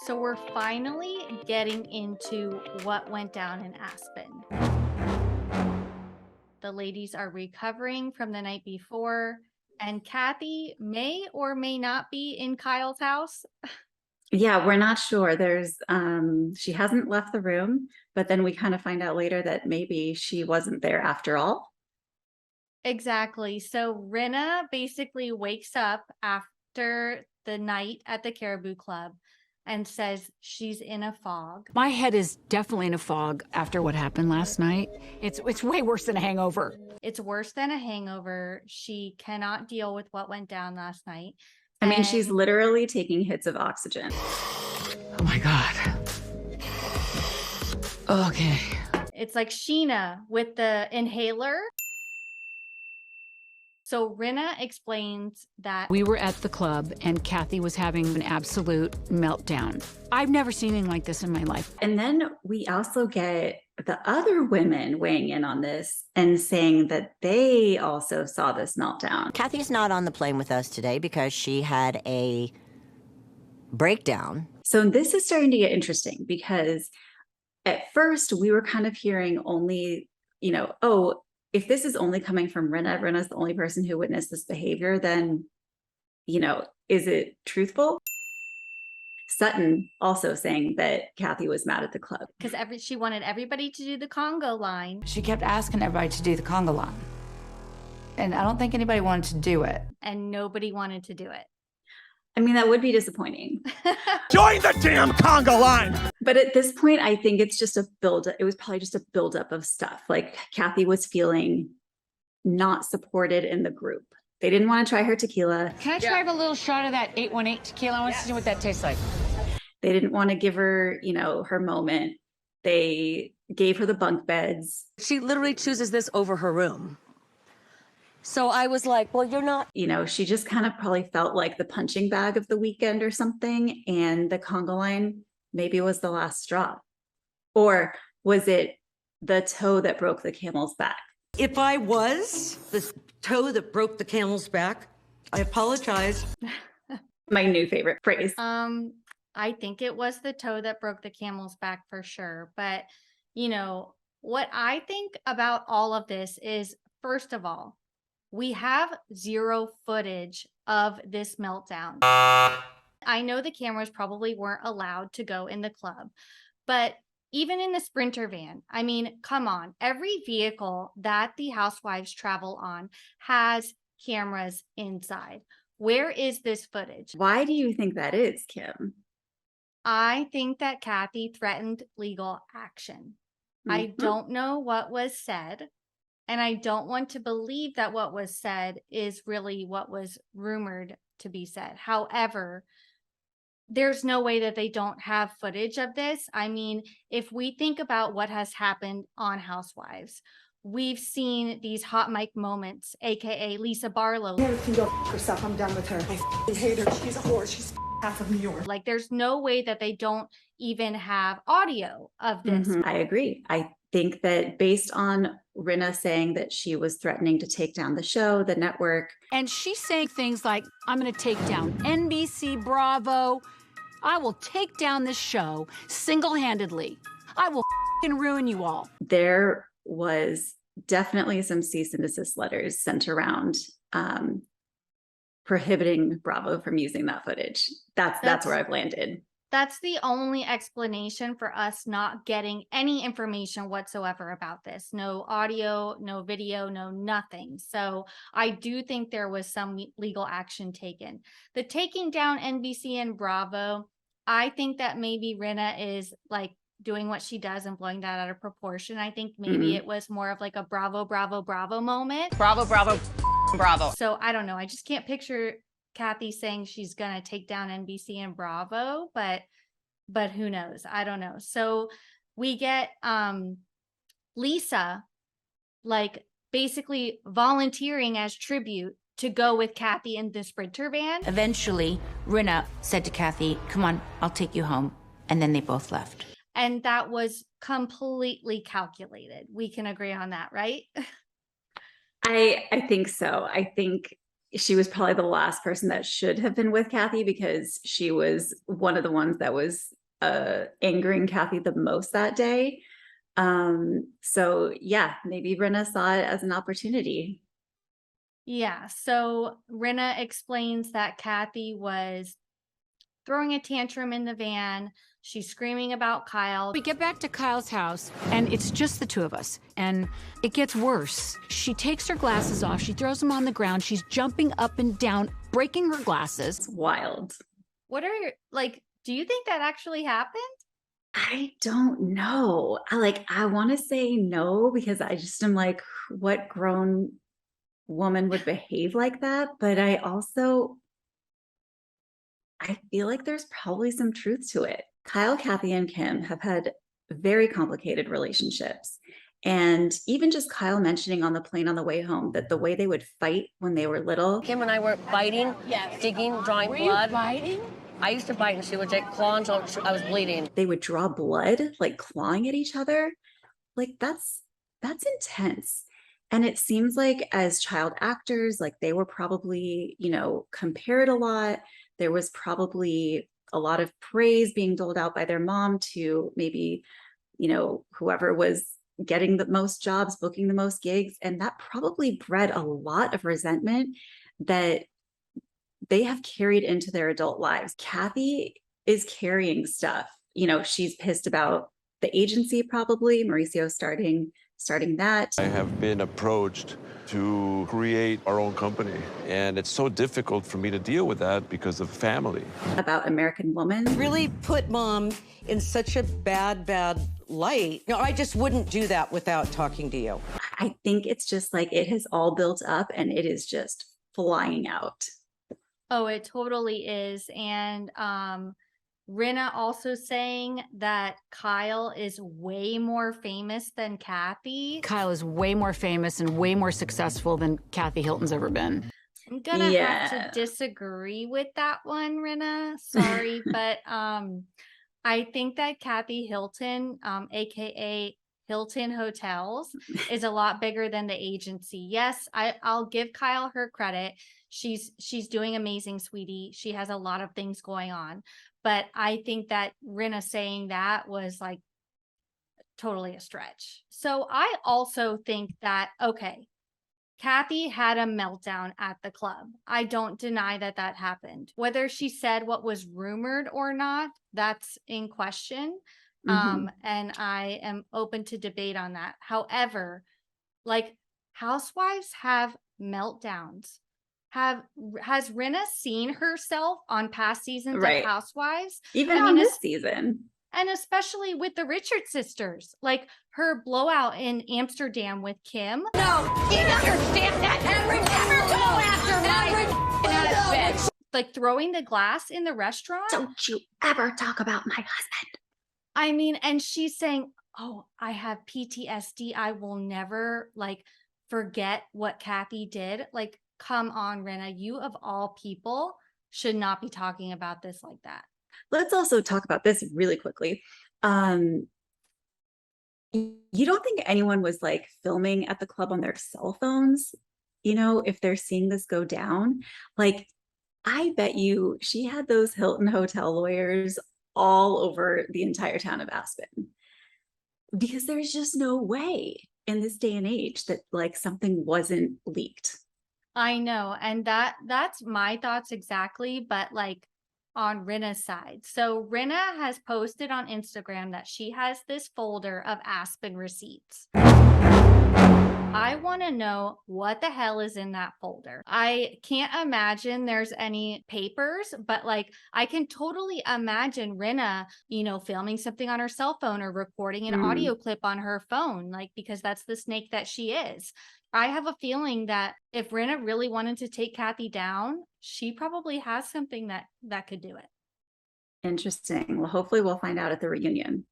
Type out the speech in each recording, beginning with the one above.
So we're finally getting into what went down in Aspen. The ladies are recovering from the night before, and Kathy may or may not be in Kyle's house. Yeah, we're not sure. She hasn't left the room, but then we kind of find out later that maybe she wasn't there after all. Exactly. So Rinna basically wakes up after the night at the Caribou Club and says she's in a fog. My head is definitely in a fog after what happened last night. It's way worse than a hangover. It's worse than a hangover. She cannot deal with what went down last night. I mean, she's literally taking hits of oxygen. Oh my God. Okay. It's like Sheena with the inhaler. So Rinna explains that We were at the club and Kathy was having an absolute meltdown. I've never seen anything like this in my life. And then we also get the other women weighing in on this and saying that they also saw this meltdown. Kathy's not on the plane with us today because she had a breakdown. So this is starting to get interesting because at first we were kind of hearing only, oh, if this is only coming from Rinna's the only person who witnessed this behavior, then, is it truthful? Sutton also saying that Kathy was mad at the club. because she wanted everybody to do the Conga line. She kept asking everybody to do the conga line. And I don't think anybody wanted to do it. And nobody wanted to do it. I mean, that would be disappointing. Join the damn conga line! But at this point, I think it's just a build. It was probably just a buildup of stuff. Like Kathy was feeling not supported in the group. They didn't want to try her tequila. Can I try a little shot of that 818 tequila? I want to see what that tastes like. They didn't want to give her, her moment. They gave her the bunk beds. She literally chooses this over her room. So I was like, well, you're not. She just kind of probably felt like the punching bag of the weekend or something. And the conga line maybe was the last straw. Or was it the toe that broke the camel's back? If I was the toe that broke the camel's back, I apologize. My new favorite phrase. I think it was the toe that broke the camel's back for sure. But, what I think about all of this is, first of all, we have zero footage of this meltdown. I know the cameras probably weren't allowed to go in the club, but even in the Sprinter van, I mean, come on, every vehicle that the housewives travel on has cameras inside. Where is this footage? Why do you think that is, Kim? I think that Kathy threatened legal action. I don't know what was said, and I don't want to believe that what was said is really what was rumored to be said. However, there's no way that they don't have footage of this. I mean, if we think about what has happened on Housewives, we've seen these hot mic moments, aka Lisa Barlow. Never can go herself. I'm done with her. I hate her. She's a whore. She's half of New York. Like, there's no way that they don't even have audio of this. I agree. I think that based on Rinna saying that she was threatening to take down the show, the network. And she's saying things like, I'm going to take down NBC, Bravo. I will take down this show single-handedly. I will ruin you all. There was definitely some cease and desist letters sent around prohibiting Bravo from using that footage. That's where I've landed. That's the only explanation for us not getting any information whatsoever about this. No audio, no video, no nothing. So I do think there was some legal action taken. The taking down NBC and Bravo, I think that maybe Rinna is like doing what she does and blowing that out of proportion. I think maybe it was more of like a Bravo, Bravo, Bravo moment. Bravo, Bravo, Bravo. So I don't know. I just can't picture Kathy saying she's gonna take down NBC and Bravo, but who knows? I don't know. So we get Lisa like basically volunteering as tribute to go with Kathy in the Sprinter van. Eventually, Rinna said to Kathy, come on, I'll take you home. And then they both left. And that was completely calculated. We can agree on that, right? I think so. I think she was probably the last person that should have been with Kathy because she was one of the ones that was angering Kathy the most that day. So yeah, maybe Rinna saw it as an opportunity. Yeah, so Rinna explains that Kathy was throwing a tantrum in the van. She's screaming about Kyle. We get back to Kyle's house, and it's just the two of us, and it gets worse. She takes her glasses off, she throws them on the ground, she's jumping up and down, breaking her glasses. It's wild. What are your, like, do you think that actually happened? I don't know. I want to say no, because I just am like, what grown woman would behave like that? But I feel like there's probably some truth to it. Kyle, Kathy, and Kim have had very complicated relationships. And even just Kyle mentioning on the plane on the way home that the way they would fight when they were little. Kim and I were biting, digging, drawing blood. You biting? I used to bite and she would take claws until I was bleeding. They would draw blood, like clawing at each other. Like that's intense. And it seems like as child actors, like they were probably, compared a lot. There was probably a lot of praise being doled out by their mom to maybe, whoever was getting the most jobs, booking the most gigs. And that probably bred a lot of resentment that they have carried into their adult lives. Kathy is carrying stuff. She's pissed about the agency, probably Mauricio starting that. I have been approached to create our own company, and it's so difficult for me to deal with that because of family. About American Woman. Really put mom in such a bad light. I just wouldn't do that without talking to you. I think it's just like it has all built up and it is just flying out. Oh, it totally is. And Rinna also saying that Kyle is way more famous than Kathy. Kyle is way more famous and way more successful than Kathy Hilton's ever been. I'm gonna have to disagree with that one, Rinna. Sorry, but I think that Kathy Hilton, aka Hilton Hotels, is a lot bigger than the agency. Yes, I'll give Kyle her credit. She's doing amazing, sweetie. She has a lot of things going on. But I think that Rinna saying that was like totally a stretch. So I also think that, okay, Kathy had a meltdown at the club. I don't deny that that happened. Whether she said what was rumored or not, that's in question. And I am open to debate on that. However, like housewives have meltdowns. Has Rinna seen herself on past seasons of Housewives? Even on this season. And especially with the Richard sisters, like her blowout in Amsterdam with Kim. No, you understand that? Never go after my bitch. Like throwing the glass in the restaurant. Don't you ever talk about my husband. I mean, and she's saying, oh, I have PTSD. I will never forget what Kathy did. Like, come on, Rinna, you of all people should not be talking about this like that. Let's also talk about this really quickly. You don't think anyone was filming at the club on their cell phones, if they're seeing this go down? I bet you she had those Hilton hotel lawyers all over the entire town of Aspen, because there's just no way in this day and age that something wasn't leaked. I know. And that's my thoughts exactly. But on Rinna's side. So Rinna has posted on Instagram that she has this folder of Aspen receipts. I want to know what the hell is in that folder. I can't imagine there's any papers, but I can totally imagine Rinna, filming something on her cell phone or recording an audio clip on her phone, because that's the snake that she is. I have a feeling that if Rinna really wanted to take Kathy down, she probably has something that could do it. Interesting. Well, hopefully we'll find out at the reunion.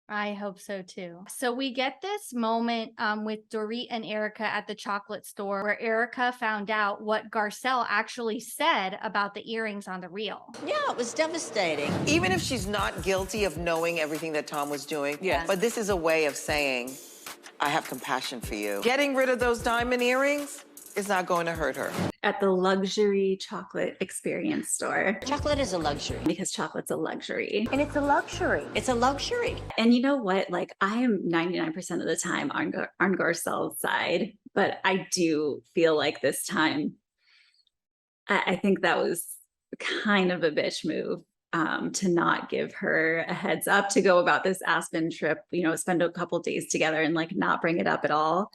I hope so too. So we get this moment with Dorit and Erica at the chocolate store where Erica found out what Garcelle actually said about the earrings on the reel. Yeah, it was devastating. Even if she's not guilty of knowing everything that Tom was doing, but this is a way of saying, I have compassion for you. Getting rid of those diamond earrings, is not going to hurt her. At the luxury chocolate experience store. Chocolate is a luxury. Because chocolate's a luxury. And it's a luxury. It's a luxury. And you know what? Like, I am 99% of the time on Garcelle's side, but I do feel like this time, I think that was kind of a bitch move. To not give her a heads up to go about this Aspen trip, you know, spend a couple days together and like not bring it up at all.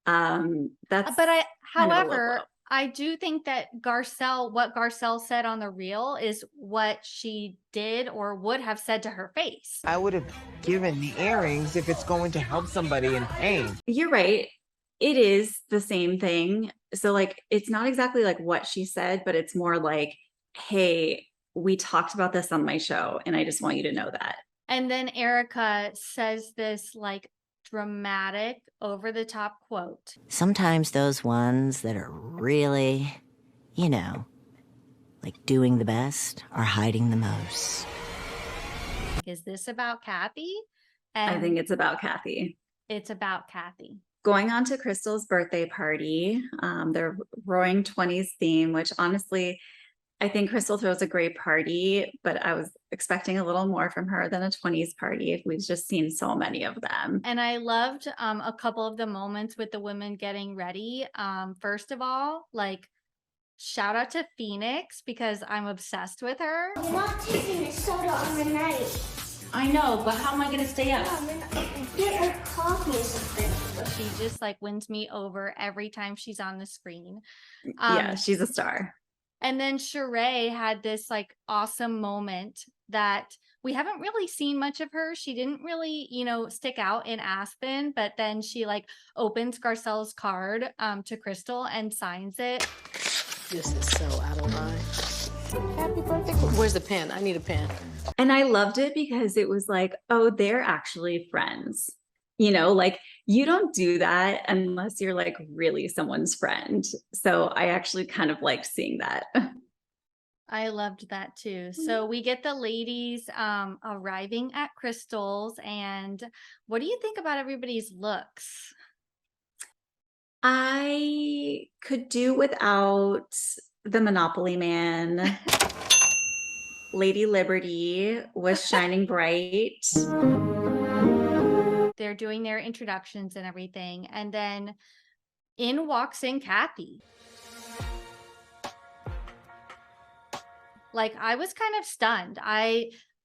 However, I do think that what Garcelle said on the reel is what she did or would have said to her face. I would have given the earrings if it's going to help somebody in pain. You're right. It is the same thing. So like, it's not exactly like what she said, but it's more like, hey, we talked about this on my show and I just want you to know that. And then Erica says this like dramatic over the top quote. Sometimes those ones that are really, you know, like doing the best are hiding the most. Is this about Kathy? I think it's about Kathy. It's about Kathy. Going on to Crystal's birthday party, their Roaring 20s theme, which honestly, I think Crystal throws a great party, but I was expecting a little more from her than a 20s party. We've just seen so many of them. And I loved a couple of the moments with the women getting ready. First of all, like, shout out to Phoenix because I'm obsessed with her. I'm not taking a soda on the night. I know, but how am I going to stay up? Get her coffee or something. She just like wins me over every time she's on the screen. Yeah, she's a star. And then Sheree had this like awesome moment that we haven't really seen much of her. She didn't really, you know, stick out in Aspen, but then she like opens Garcelle's card to Crystal and signs it. This is so out of line. Happy birthday. Where's the pen? I need a pen. And I loved it because it was like, oh, they're actually friends. You know, like you don't do that unless you're like really someone's friend. So I actually kind of liked seeing that. I loved that too. So we get the ladies arriving at Crystal's, and what do you think about everybody's looks? I could do without the Monopoly Man. Lady Liberty was shining bright. They're doing their introductions and everything. And then in walks in Kathy. Like, I was kind of stunned.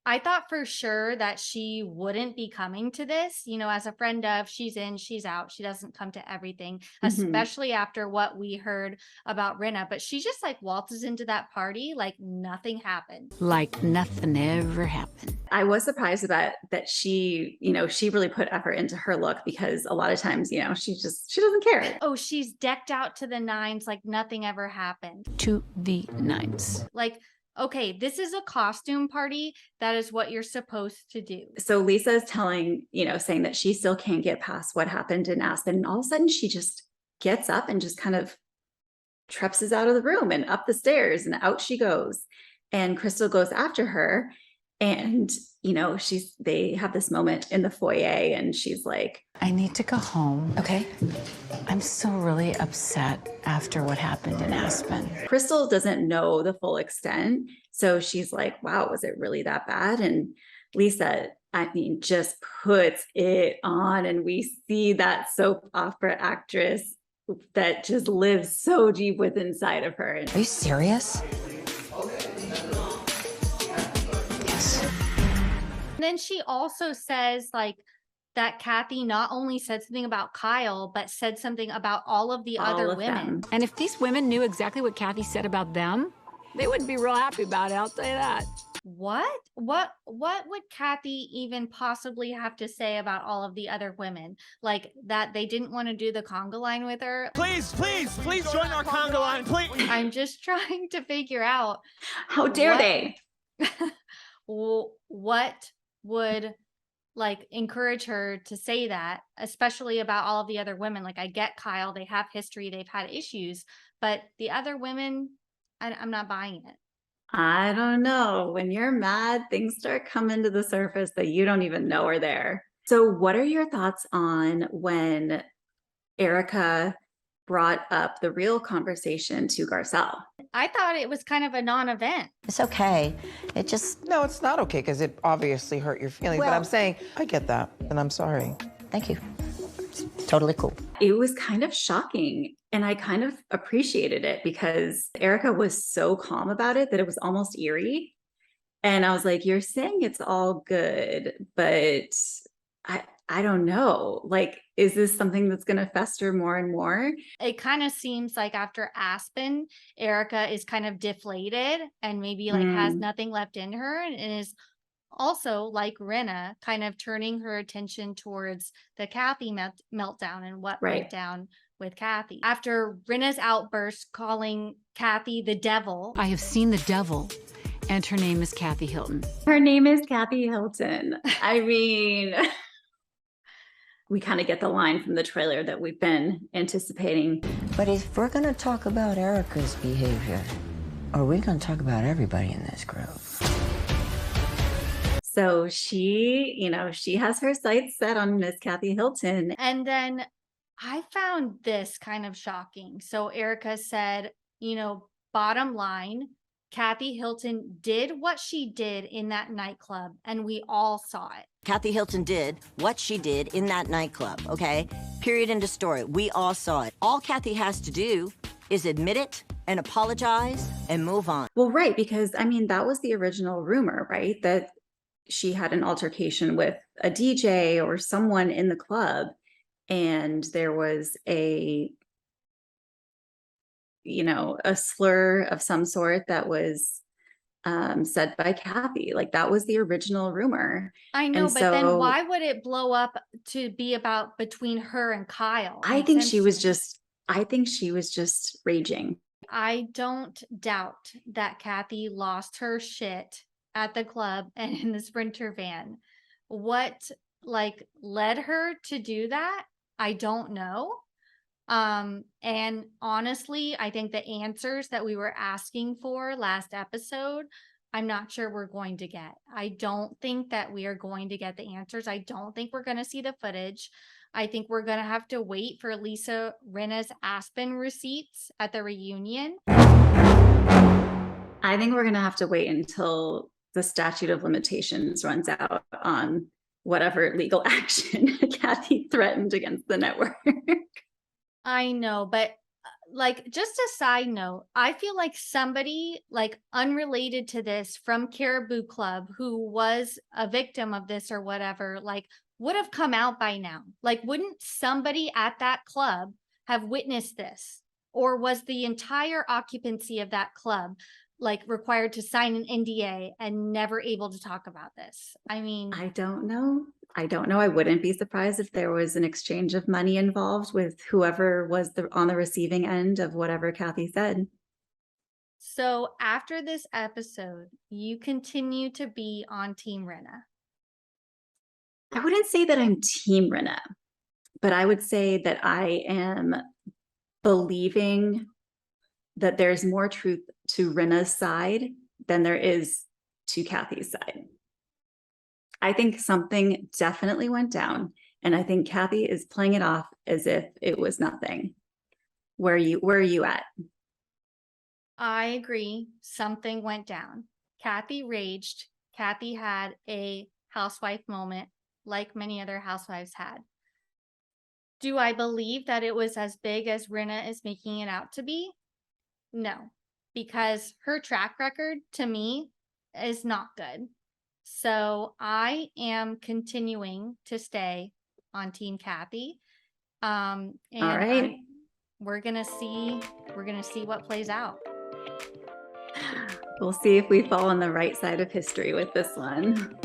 I thought for sure that she wouldn't be coming to this, you know, as a friend of, she's in, she's out. She doesn't come to everything, especially after what we heard about Rinna. But she just like waltzes into that party like nothing happened. Like nothing ever happened. I was surprised about that she, you know, she really put effort into her look because a lot of times, you know, she doesn't care. Oh, she's decked out to the nines like nothing ever happened. To the nines. Like, okay, this is a costume party. That is what you're supposed to do. So Lisa is telling, you know, saying that she still can't get past what happened in Aspen. And all of a sudden she just gets up and just kind of trepses out of the room and up the stairs and out she goes. And Crystal goes after her. And, you know, they have this moment in the foyer and she's like, I need to go home. Okay. I'm still really upset after what happened in Aspen. Crystal doesn't know the full extent. So she's like, wow, was it really that bad? And Lisa, I mean, just puts it on. And we see that soap opera actress that just lives so deep within inside of her. Are you serious? And then she also says like that Kathy not only said something about Kyle, but said something about all of the other women. And if these women knew exactly what Kathy said about them, they wouldn't be real happy about it, I'll tell you that. What would Kathy even possibly have to say about all of the other women? Like that they didn't want to do the conga line with her? Please join our conga line, please. I'm just trying to figure out. How dare they? What would like encourage her to say that, especially about all of the other women? Like, I get Kyle, they have history, they've had issues, but the other women, I'm not buying it. I don't know. When you're mad, things start coming to the surface that you don't even know are there. So what are your thoughts on when Erica brought up the real conversation to Garcelle. I thought it was kind of a non-event. It's okay. It just... No, it's not okay because it obviously hurt your feelings. But Well- I'm saying, I get that, and I'm sorry. Thank you. It's totally cool. It was kind of shocking, and I kind of appreciated it because Erica was so calm about it that it was almost eerie. And I was like, you're saying it's all good, but I don't know. Like, is this something that's going to fester more and more? It kind of seems like after Aspen, Erica is kind of deflated and maybe like has nothing left in her, and is also, like Rinna, kind of turning her attention towards the Kathy meltdown and what went down with Kathy. After Rinna's outburst calling Kathy the devil. I have seen the devil, and her name is Kathy Hilton. Her name is Kathy Hilton. I mean, we kind of get the line from the trailer that we've been anticipating. But if we're going to talk about Erica's behavior, are we going to talk about everybody in this group? So she has her sights set on Miss Kathy Hilton. And then I found this kind of shocking. So Erica said, bottom line, Kathy Hilton did what she did in that nightclub, and we all saw it. Kathy Hilton did what she did in that nightclub, okay? Period, end of story. We all saw it. All Kathy has to do is admit it and apologize and move on. Well, right, because I mean, that was the original rumor, right? That she had an altercation with a DJ or someone in the club, and there was a slur of some sort that was said by Kathy. Like, that was the original rumor. I know, but then why would it blow up to be about between her and Kyle? I think she was just raging. I don't doubt that Kathy lost her shit at the club and in the Sprinter van. What led her to do that? I don't know. And honestly, I think the answers that we were asking for last episode, I'm not sure we're going to get. I don't think that we are going to get the answers. I don't think we're going to see the footage. I think we're going to have to wait for Lisa Rinna's Aspen receipts at the reunion. I think we're going to have to wait until the statute of limitations runs out on whatever legal action Kathy threatened against the network. I know, but just a side note, I feel like somebody unrelated to this from Caribou Club who was a victim of this or whatever, would have come out by now. Wouldn't somebody at that club have witnessed this? Or was the entire occupancy of that club required to sign an NDA and never able to talk about this? I mean, I don't know. I wouldn't be surprised if there was an exchange of money involved with whoever was on the receiving end of whatever Kathy said. So after this episode, you continue to be on Team Rinna. I wouldn't say that I'm Team Rinna, but I would say that I am believing that there's more truth to Rinna's side than there is to Kathy's side. I think something definitely went down, and I think Kathy is playing it off as if it was nothing. Where are you at? I agree. Something went down. Kathy raged. Kathy had a housewife moment like many other housewives had. Do I believe that it was as big as Rinna is making it out to be? No, because her track record to me is not good. So I am continuing to stay on Team Kathy. And all right. We're gonna see what plays out. We'll see if we fall on the right side of history with this one.